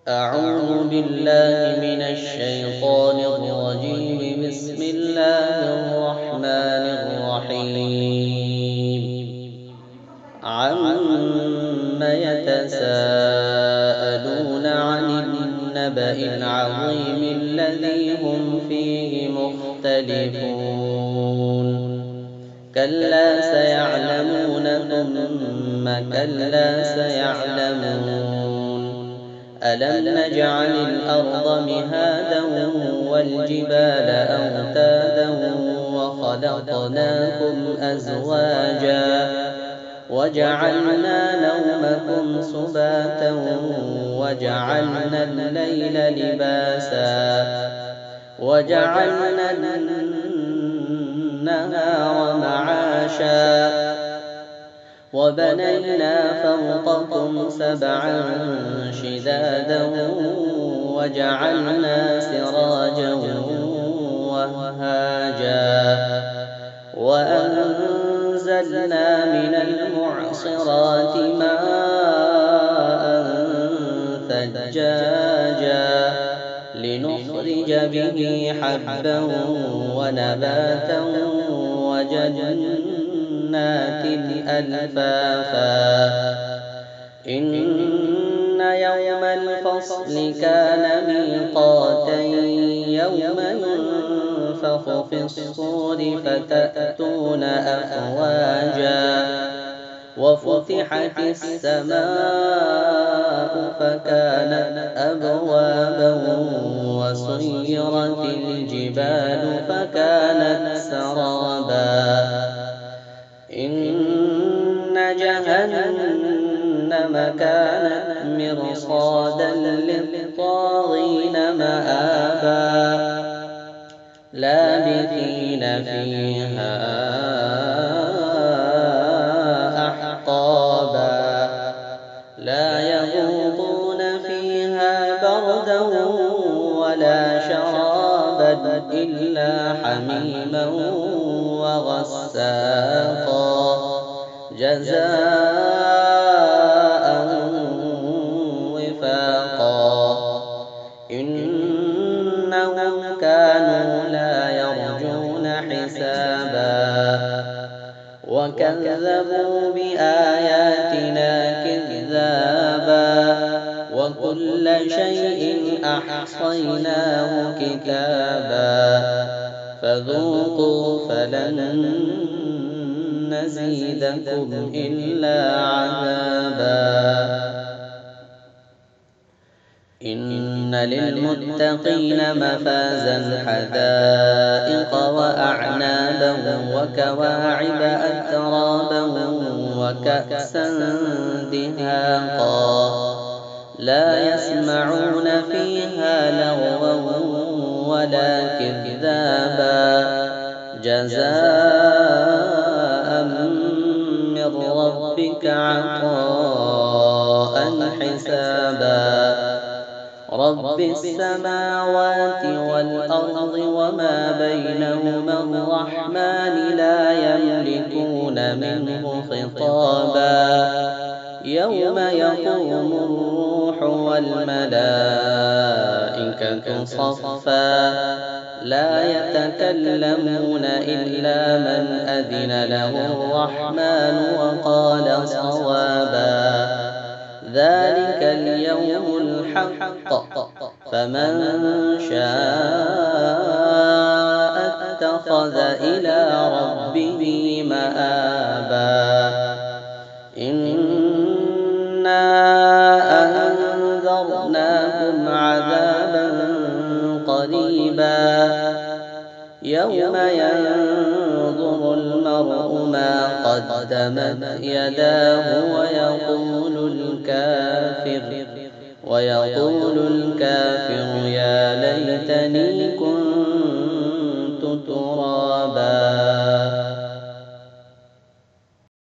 أعوذ بالله من الشيطان الرجيم. بسم الله الرحمن الرحيم. عم يتساءلون عن النبأ العظيم الذي هم فيه مختلفون. كلا سيعلمون ثم كلا سيعلمون. ألم نجعل الأرض مهادا والجبال أوتادا وخلقناكم أزواجا وجعلنا نومكم سباتا وجعلنا الليل لباسا وجعلنا النهار معاشا وبنينا فوقكم سبعا شدادا وجعلنا سراجا وهاجا وأنزلنا من المعصرات ماء ثجاجا لنخرج به حبا ونباتا وجنات ألفافا. إن يوم الفصل كان ميقاتا يوم ينفخ في الصور فتأتون أفواجا وفتحت السماء فكانت أبوابا وسيرت الجبال فكانت سرابا. إن جهنم كانت مرصادا للطاغين مآبا لابثين فيها أحقابا لا يذوقون فيها بردا ولا شرابا إلا حميما وغساقا جزاء وفاقا. إنهم كانوا لا يرجون حسابا وكذبوا بآياتنا كذابا وكل شيء أحصيناه كتابا فذوقوا فلن نزيدكم إلا عذابا. إن للمتقين مفازا حدائق وأعنابا وكواعب أترابا وكأسا دهاقا لا يسمعون فيها لغوا ولا كذابا جزاء من ربك عطاء حسابا. رب السماوات والأرض وما بينهما الرحمن لا يملكون منه خطابا. يوم يقوم الروح والملائكة صفا لا يتكلمون إلا من أذن له الرحمن وقال صوابا. ذلك اليوم الحق فمن شاء اتخذ إلى ربه مآبا. إنا أنذرناكم عذابا قريبا يوم ينظر المرء ما قدمت يداه ويقول الكافر يا ليتني كنت